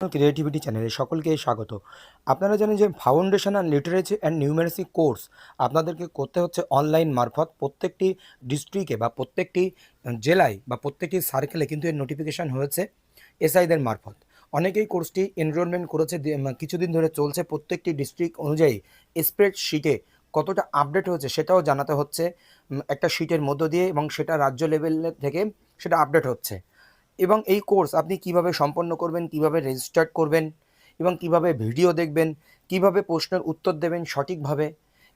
Creativity চ্যানেলে সকলকে স্বাগত। আপনারা জানেন যে ফাউন্ডেশনাল লিটারেচার অ্যান্ড নিউমেরাসি কোর্স আপনাদেরকে করতে হচ্ছে অনলাইন মারফত। প্রত্যেকটি ডিস্ট্রিক্টে বা প্রত্যেকটি জেলায় বা প্রত্যেকটি সার্কেলে কিন্তু এর নোটিফিকেশান হয়েছে এসআইদের মারফত। অনেকেই কোর্সটি এনরোলমেন্ট করেছে, কিছুদিন ধরে চলছে। প্রত্যেকটি ডিস্ট্রিক্ট অনুযায়ী স্প্রেডশিটে কতটা আপডেট হয়েছে সেটাও জানাতে হচ্ছে একটা শিটের মধ্য দিয়ে, এবং সেটা রাজ্য লেভেল থেকে সেটা আপডেট হচ্ছে। এবং এই কোর্স আপনি কিভাবে সম্পন্ন করবেন, কিভাবে রেজিস্টার করবেন, এবং কিভাবে ভিডিও দেখবেন, কিভাবে প্রশ্নের উত্তর দেবেন সঠিকভাবে,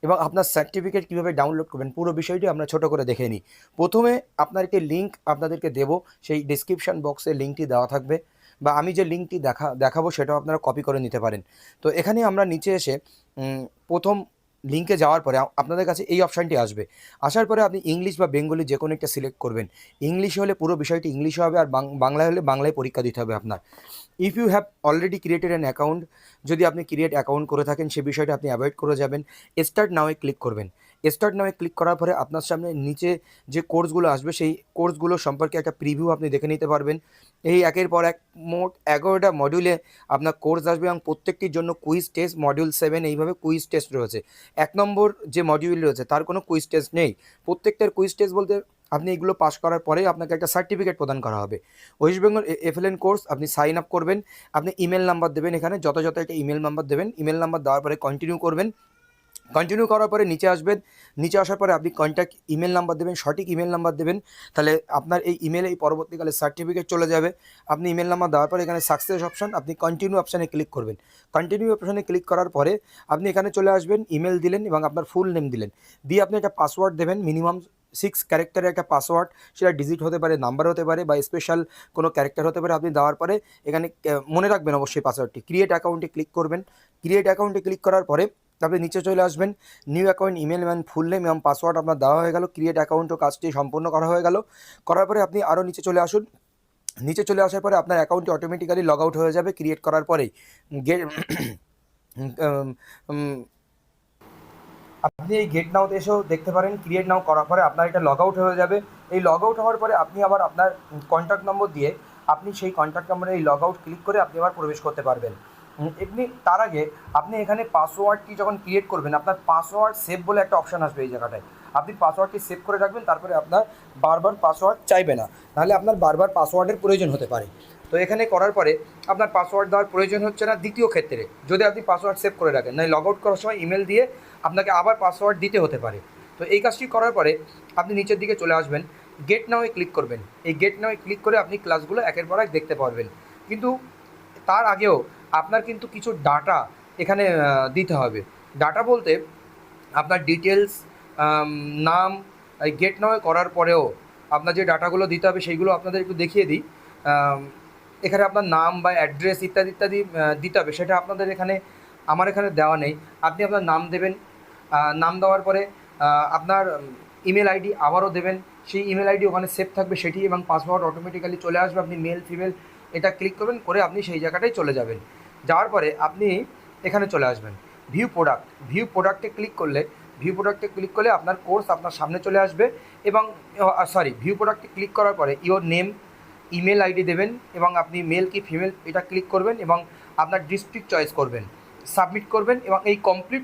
এবং আপনার সার্টিফিকেট কিভাবে ডাউনলোড করবেন, পুরো বিষয়টি আমরা ছোট করে দেখে নিই। প্রথমে আপনার একটি লিঙ্ক আপনাদেরকে দেব, সেই ডিসক্রিপশান বক্সে লিঙ্কটি দেওয়া থাকবে, বা আমি যে লিঙ্কটি দেখাবো সেটাও আপনারা কপি করে নিতে পারেন। তো এখানে আমরা নিচে এসে প্রথম লিঙ্কে যাওয়ার পরে আপনাদের কাছে এই অপশানটি আসবে। আসার পরে আপনি ইংলিশ বা বেঙ্গলি যে কোনো একটা সিলেক্ট করবেন। ইংলিশে হলে পুরো বিষয়টি ইংলিশে হবে, আর বাংলায় হলে বাংলায় পরীক্ষা দিতে হবে আপনার। If you have already created an account, যদি আপনি ক্রিয়েট অ্যাকাউন্ট করে থাকেন সে বিষয়টা আপনি অ্যাভয়েড করে যাবেন। স্টার্ট নাওয়ে ক্লিক করবেন। স্টার্ট নাওয়ে ক্লিক করার পরে আপনার সামনে নিচে যে কোর্সগুলো আসবে সেই কোর্সগুলো সম্পর্কে একটা প্রিভিউ আপনি দেখে নিতে পারবেন। এই একের পর এক মোট 11টা মডিউলে আপনার কোর্স আসবে, এবং প্রত্যেকটির জন্য কুইজ টেস্ট, মডিউল 7 এইভাবে কুইজ টেস্ট রয়েছে। 1 নম্বর যে মডিউল রয়েছে তার কোনো কুইজ টেস্ট নেই। প্রত্যেকটার কুইজ টেস্ট বলতে আপনি এগুলো পাস করার পরেই আপনাকে একটা সার্টিফিকেট প্রদান করা হবে। ওয়েস্ট বেঙ্গল এফএলএন কোর্স আপনি সাইন আপ করবেন। আপনি ইমেল নাম্বার দেবেন, এখানে যথাযথ একটা ইমেল নাম্বার দেবেন। ইমেল নাম্বার দেওয়ার পরে কন্টিনিউ করবেন। কন্টিনিউ করার পরে নিচে আসবেন। নিচে আসার পরে আপনি কন্ট্যাক্ট ইমেল নাম্বার দেবেন, সঠিক ইমেল নাম্বার দেবেন। তাহলে আপনার এই ইমেলেই পরবর্তীকালে সার্টিফিকেট চলে যাবে। আপনি ইমেল নাম্বার দেওয়ার পরে এখানে সাকসেস অপশান, আপনি কন্টিনিউ অপশানে ক্লিক করবেন। কন্টিনিউ অপশানে ক্লিক করার পরে আপনি এখানে চলে আসবেন। ইমেল দিলেন এবং আপনার ফুল নেম দিলেন, দিয়ে আপনি একটা পাসওয়ার্ড দেবেন। মিনিমাম 6 ক্যারেক্টারের একটা পাসওয়ার্ড, সেটা ডিজিট হতে পারে, নাম্বার হতে পারে, বা স্পেশাল কোনো ক্যারেক্টার হতে পারে। আপনি দেওয়ার পরে এখানে মনে রাখবেন অবশ্যই পাসওয়ার্ডটি। ক্রিয়েট অ্যাকাউন্টে ক্লিক করবেন। ক্রিয়েট অ্যাকাউন্টে ক্লিক করার পরে তারপরে নিচে চলে আসবেন। নিউ অ্যাকাউন্ট, ইমেল এবং ফুল নেম এবং পাসওয়ার্ড আপনার দেওয়া হয়ে গেল। ক্রিয়েট অ্যাকাউন্টও কাজটি সম্পূর্ণ করা হয়ে গেল। করার পরে আপনি আরও নিচে চলে আসুন। নিচে চলে আসার পরে আপনার অ্যাকাউন্টটি অটোমেটিক্যালি লগ আউট হয়ে যাবে ক্রিয়েট করার পরেই। গেট আপনি এই গেট নাওতে এসেও দেখতে পারেন, ক্রিয়েট নাও করার পরে আপনার এটা লগ আউট হয়ে যাবে। এই লগ আউট হওয়ার পরে আপনি আবার আপনার কন্ট্যাক্ট নম্বর দিয়ে আপনি সেই কন্ট্যাক্ট নম্বরে এই লগ আউট ক্লিক করে আপনি আবার প্রবেশ করতে পারবেন। এমনি তার আগে আপনি এখানে পাসওয়ার্ডটি যখন ক্রিয়েট করবেন, আপনার পাসওয়ার্ড সেভ বলে একটা অপশান আসবে এই জায়গাটায়। আপনি পাসওয়ার্ডটি সেভ করে রাখবেন, তারপরে আপনার বারবার পাসওয়ার্ড চাইবে না, নাহলে আপনার বারবার পাসওয়ার্ডের প্রয়োজন হতে পারে। তো এখানে করার পরে আপনার পাসওয়ার্ড দেওয়ার প্রয়োজন হচ্ছে না দ্বিতীয় ক্ষেত্রে, যদি আপনি পাসওয়ার্ড সেভ করে রাখেন। নয় লগ আউট করার সময় ইমেল দিয়ে আপনাকে আবার পাসওয়ার্ড দিতে হতে পারে। তো এই কাজটি করার পরে আপনি নিচের দিকে চলে আসবেন, গেট নাওয়ে ক্লিক করবেন। এই গেট নাওয়ে ক্লিক করে আপনি ক্লাসগুলো একের পর এক দেখতে পারবেন। কিন্তু তার আগেও আপনার কিন্তু কিছু ডাটা এখানে দিতে হবে। ডাটা বলতে আপনার ডিটেলস, নাম, এই গেট নাওয়ে করার পরেও আপনার যে ডাটাগুলো দিতে হবে সেইগুলো আপনাদের একটু দেখিয়ে দিই। এখানে আপনার নাম বা অ্যাড্রেস ইত্যাদি ইত্যাদি দিতে হবে, সেটা আপনাদের এখানে আমার এখানে দেওয়া নেই। আপনি আপনার নাম দেবেন। নাম দেওয়ার পরে আপনার ইমেল আইডি আবারও দেবেন। সেই ইমেল আইডি ওখানে সেভ থাকবে সেটি, এবং পাসওয়ার্ড অটোমেটিক্যালি চলে আসবে। আপনি মেল ফিমেল এটা ক্লিক করবেন, করে আপনি সেই জায়গাটায় চলে যাবেন। যাওয়ার পরে আপনি এখানে চলে আসবেন ভিউ প্রোডাক্ট। ভিউ প্রোডাক্টে ক্লিক করলে আপনার কোর্স আপনার সামনে চলে আসবে। এবং ভিউ প্রোডাক্টে ক্লিক করার পরে ইওর নেম, ইমেল আইডি দেবেন, এবং আপনি মেল কি ফিমেল এটা ক্লিক করবেন, এবং আপনার ডিস্ট্রিক্ট চয়েস করবেন, সাবমিট করবেন। এবং এই কমপ্লিট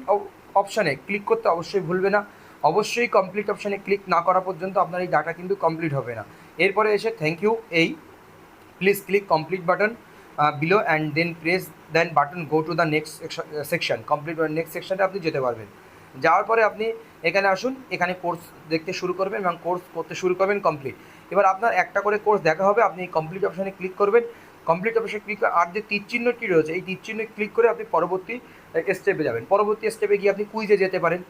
অপশানে ক্লিক করতে অবশ্যই ভুলবে না। অবশ্যই কমপ্লিট অপশানে ক্লিক না করা পর্যন্ত আপনার এই ডাটা কিন্তু কমপ্লিট হবে না। এরপরে এসে থ্যাংক ইউ, এই please click complete button below and then press then button go to the next section. Complete next সেকশানে আপনি যেতে পারবেন। যাওয়ার পরে আপনি এখানে আসুন, এখানে কোর্স দেখতে শুরু করবেন এবং কোর্স করতে শুরু করবেন কমপ্লিট। এবার আপনার একটা করে কোর্স দেখা হবে, আপনি কমপ্লিট অপশানে ক্লিক করবেন। কমপ্লিট অপশানে ক্লিক করে আর যে তীর চিহ্নটি রয়েছে এই তীর চিহ্নে ক্লিক করে আপনি পরবর্তী স্টেপে যাবেন। পরবর্তী স্টেপে গিয়ে আপনি কুইজে যেতে পারেন।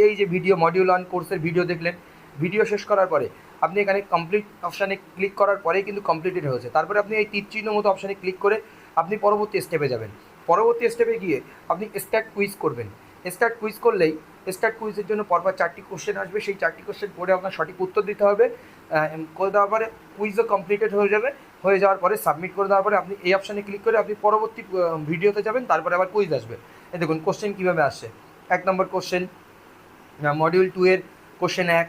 এই যে ভিডিও মডিউল 1 কোর্সের ভিডিও দেখলেন, ভিডিও শেষ করার পরে আপনি এখানে কমপ্লিট অপশানে ক্লিক করার পরেই কিন্তু কমপ্লিটেড হয়েছে। তারপরে আপনি এই তীর চিহ্ন মতো অপশানে ক্লিক করে আপনি পরবর্তী স্টেপে যাবেন। পরবর্তী স্টেপে গিয়ে আপনি স্টার্ট কুইজ করবেন। স্টার্ট কুইজ করলেই স্টার্ট কুইজের জন্য পরপর 4টি কোশ্চেন আসবে। সেই 4টি কোশ্চেন পড়ে আপনার সঠিক উত্তর দিতে হবে। করে দেওয়ার পরে কুইজও কমপ্লিটেড হয়ে যাবে। হয়ে যাওয়ার পরে সাবমিট করে দেওয়ার পরে আপনি এই অপশানে ক্লিক করে আপনি পরবর্তী ভিডিওতে যাবেন। তারপরে আবার কুইজ আসবে। এই দেখুন কোশ্চেন কীভাবে আসছে। 1 নম্বর কোশ্চেন মডিউল 2 এর কোশ্চেন 1।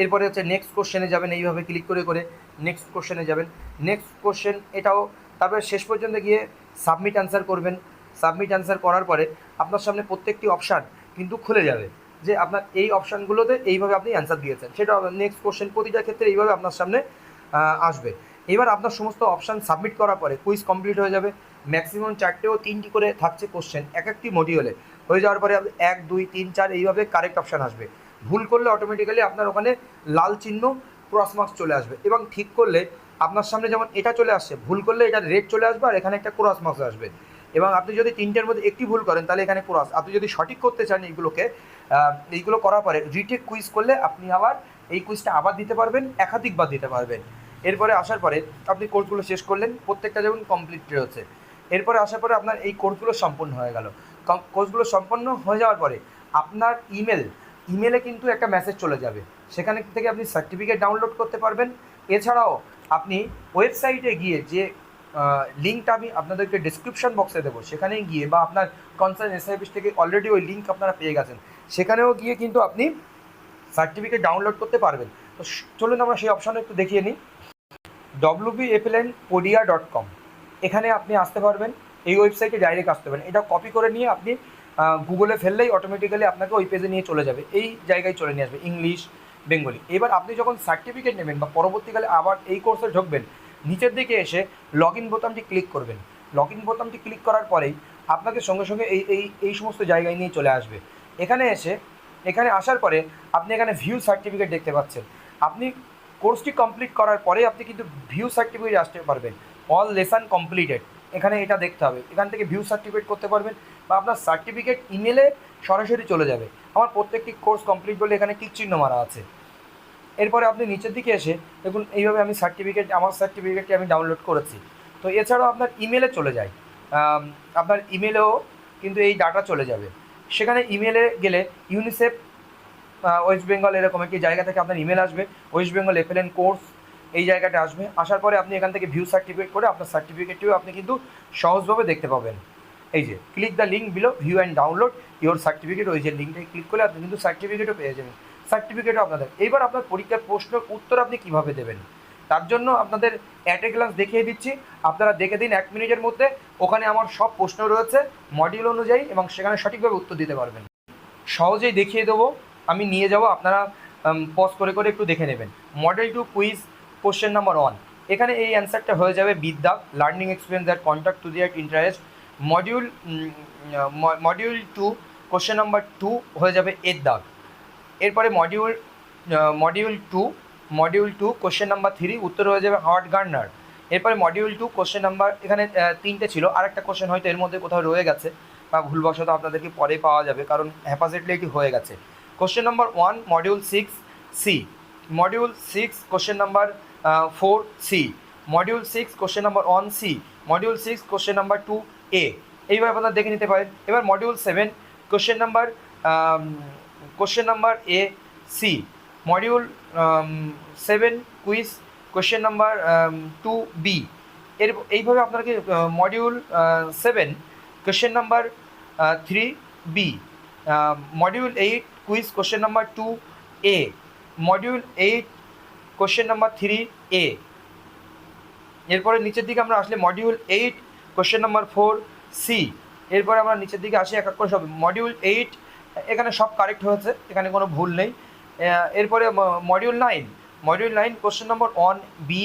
এরপরে হচ্ছে নেক্সট কোশ্চেনে যাবেন, এইভাবে ক্লিক করে করে নেক্সট কোশ্চেনে যাবেন। নেক্সট কোশ্চেন এটাও তারপরে শেষ পর্যন্ত গিয়ে সাবমিট অ্যান্সার করবেন। সাবমিট অ্যান্সার করার পরে আপনার সামনে প্রত্যেকটি অপশান কিন্তু খুলে যাবে যে আপনার এই অপশানগুলোতে এইভাবে আপনি অ্যান্সার দিয়েছেন, সেটা নেক্সট কোশ্চেন প্রতিটা ক্ষেত্রে এইভাবে আপনার সামনে আসবে। এবার আপনার সমস্ত অপশান সাবমিট করার পরে কুইজ কমপ্লিট হয়ে যাবে। ম্যাক্সিমাম 4টে ও 3টি করে থাকছে কোশ্চেন এক একটি মডিউলে। হয়ে যাওয়ার পরে 1 2 3 4 এইভাবে কারেক্ট অপশান আসবে। ভুল করলে অটোমেটিক্যালি আপনার ওখানে লাল চিহ্ন ক্রস মার্কস চলে আসবে, এবং ঠিক করলে আপনার সামনে যেমন এটা চলে আসছে, ভুল করলে এটা রেড চলে আসবে আর এখানে একটা ক্রস মার্কস আসবে। এবং আপনি যদি 3টের মধ্যে একটি ভুল করেন তাহলে এখানে ক্রস। আপনি যদি সঠিক করতে চান এইগুলো করার পরে রিটেক কুইজ করলে আপনি আবার এই কুইজটা আবার দিতে পারবেন, একাধিকবার দিতে পারবেন। এরপরে আসার পরে আপনি কোর্সগুলো শেষ করলেন, প্রত্যেকটা যেমন কমপ্লিট হচ্ছে। এরপরে আসার পরে আপনার এই কোর্সগুলো সম্পূর্ণ হয়ে গেল। কোর্সগুলো সম্পন্ন হয়ে যাওয়ার পরে আপনার ইমেলে কিন্তু একটা মেসেজ চলে যাবে, সেখানে থেকে আপনি সার্টিফিকেট ডাউনলোড করতে পারবেন। এছাড়াও আপনি ওয়েবসাইটে গিয়ে যে লিঙ্কটা আমি আপনাদেরকে ডিসক্রিপশন বক্সে দেবো, সেখানে গিয়ে বা আপনার কনসার্ন এসআইপিস থেকে অলরেডি ওই লিঙ্ক আপনারা পেয়ে গেছেন, সেখানেও গিয়ে কিন্তু আপনি সার্টিফিকেট ডাউনলোড করতে পারবেন। তো চলুন আমরা সেই অপশানে একটু দেখিয়ে নিই। wpflnpodia.com, এখানে আপনি আসতে পারবেন। এই ওয়েবসাইটে ডাইরেক্ট আসতে পারেন। এটা কপি করে নিয়ে আপনি গুগলে ফেললেই অটোমেটিক্যালি আপনাকে ওই পেজে নিয়ে চলে যাবে, এই জায়গায় চলে নিয়ে আসবে ইংলিশ বেঙ্গলি। এবার আপনি যখন সার্টিফিকেট নেবেন বা পরবর্তীকালে আবার এই কোর্সে ঢুকবেন, নিচের দিকে এসে লগ ইন বোতামটি ক্লিক করবেন। লগ ইন বোতামটি ক্লিক করার পরেই আপনাকে সঙ্গে সঙ্গে এই সমস্ত জায়গায় নিয়ে চলে আসবে। এখানে আসার পরে আপনি এখানে ভিউ সার্টিফিকেট দেখতে পাচ্ছেন। আপনি কোর্সটি কমপ্লিট করার পরে আপনি কিন্তু ভিউ সার্টিফিকেট আসতে পারবেন, অল লেসন কমপ্লিটেড, এখানে এটা দেখতে হবে। এখান থেকে ভিউ সার্টিফিকেট করতে পারবেন বা আপনার সার্টিফিকেট ইমেলে সরাসরি চলে যাবে। আমার প্রত্যেকটি কোর্স কমপ্লিট বলে এখানে টিক চিহ্ন মারা আছে। এরপরে আপনি নিচের দিকে এসে দেখুন এইভাবে আমার সার্টিফিকেটটি আমি ডাউনলোড করেছি। তো এছাড়াও আপনার ইমেলে চলে যায়, আপনার ইমেলেও কিন্তু এই ডাটা চলে যাবে। সেখানে ইমেলে গেলে ইউনিসেফ ওয়েস্ট বেঙ্গল এরকম একটি জায়গা থেকে আপনার ইমেল আসবে, ওয়েস্ট বেঙ্গল এফএলএন কোর্স এই জায়গাটা আসবে। আসার পরে আপনি এখান থেকে ভিউ সার্টিফিকেট করে আপনার সার্টিফিকেটটিও আপনি কিন্তু সহজভাবে দেখতে পাবেন। এই যে click the link below view and download your certificate, ওই যে লিঙ্কটাকে ক্লিক করলে আপনি কিন্তু সার্টিফিকেটও পেয়ে যাবেন। সার্টিফিকেটও আপনাদের। এইবার আপনার পরীক্ষার প্রশ্নের উত্তর আপনি কীভাবে দেবেন, তার জন্য আপনাদের অ্যাট এ গ্লান্স দেখিয়ে দিচ্ছি। আপনারা দেখে দিন 1 মিনিটের মধ্যে। ওখানে আমার সব প্রশ্ন রয়েছে মডিউল অনুযায়ী, এবং সেখানে সঠিকভাবে উত্তর দিতে পারবেন। সহজেই দেখিয়ে দেবো, আমি নিয়ে যাব, আপনারা পজ করে করে একটু দেখে নেবেন। মডেল 2 কুইজ কোশ্চেন নাম্বার 1, এখানে এই অ্যান্সারটা হয়ে যাবে বিদ্যা learning experience that contact two দিয়ার ইন্টারেস্ট। মডিউল 2 কোশ্চেন নাম্বার 2 হয়ে যাবে এর দাগ। এরপরে মডিউল টু কোশ্চেন নাম্বার 3 উত্তর হয়ে যাবে হাওয়ার্ড গার্নার। এরপরে মডিউল 2 কোশ্চেন নাম্বার, এখানে 3টে ছিল, আরেকটা কোশ্চেন হয়তো এর মধ্যে কোথাও রয়ে গেছে বা ভুলবশত আপনাদেরকে পরে পাওয়া যাবে, কারণ হ্যাপাজেটলি এটি হয়ে গেছে। Question number 1 module 6 C, module 6 question number 4 C, module 6 question number 1 C, module 6 question number 2 A, এইভাবে আপনারা দেখে নিতে পারেন। এবার module 7 question number A C, module 7 quiz question number 2 B. এইভাবে আপনাকে module 7 question number 3 B, module 8 quiz question number 2 A, module 8 question number 3 A. এরপরে নিচের দিকে আমরা আসলে মডিউল 8 কোশ্চেন নাম্বার 4 সি। এরপরে আমরা নিচের দিকে আসি এক এক করে সব। মডিউল 8 এখানে সব কারেক্ট হয়েছে, এখানে কোনো ভুল নেই। এরপরে module 9 question number 1 B,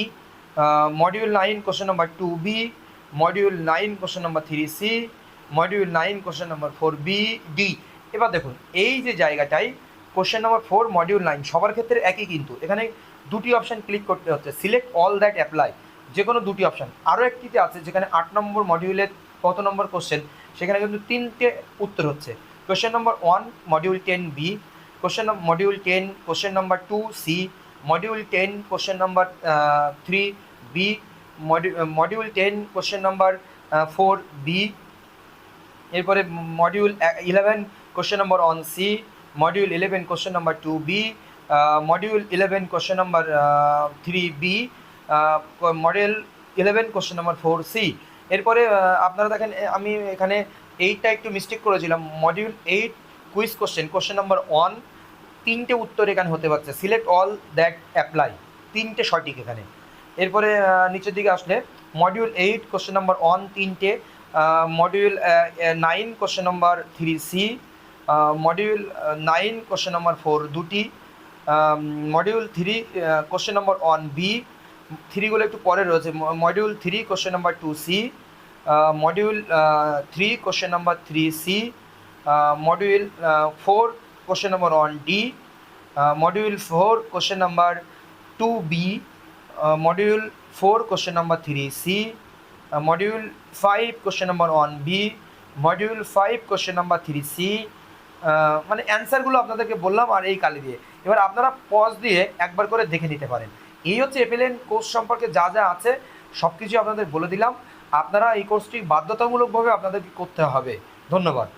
module 9 question number 2 B, module 9 question number 3 C, module 9 question number 4 B D. এবার দেখুন এই যে জায়গাটায় কোশ্চেন নাম্বার 4 মডিউল 9 সবার ক্ষেত্রে একই, কিন্তু এখানে দুটি অপশান ক্লিক করতে হচ্ছে, সিলেক্ট অল দ্যাট অ্যাপ্লাই, যে কোনো দুটি অপশান। আরও একটিতে আছে যেখানে 8 নম্বর মডিউলের কত নম্বর কোশ্চেন, সেখানে কিন্তু 3টে উত্তর হচ্ছে। Question number 1 module 10 B, module 10 question number 2 C, module 10 question number 3 B, module 10 question number 4 B. এরপরে module 11 question number 1 C, module 11 question number 2 B, module 11 question number 3 B, module 11 question number 4 C. এরপরে আপনারা দেখেন আমি এখানে 8টা একটু mistake করেছিলাম। Module 8 quiz question number 1 3টে উত্তর এখানে হতে পারছে, সিলেক্ট অল দ্যাট অ্যাপ্লাই 3টে সঠিক এখানে। এরপরে নিচের দিকে আসলে মডিউল 8 কোশ্চেন নাম্বার 1 তিনটে, module 9 question number 3C, module 9 question number 4 দুটি, মডিউল 3 কোশ্চেন নাম্বার 1B, 3গুলো একটু পরে রয়েছে, module 3 question number 2C, module 3 question number 3C, module 4 question number 1D, module 4 question number 2B, module 4 question number 3C, module 5 question number 1B, module 5 question number 3C। মানে অ্যান্সারগুলো আপনাদেরকে বললাম আর এই কালি দিয়ে। এবার আপনারা পজ দিয়ে একবার করে দেখে নিতে পারেন। এই হচ্ছে এফএলএন কোর্স সম্পর্কে যা যা আছে সব কিছু আপনাদের বলে দিলাম। আপনারা এই কোর্সটি বাধ্যতামূলকভাবে আপনাদেরকে করতে হবে। ধন্যবাদ।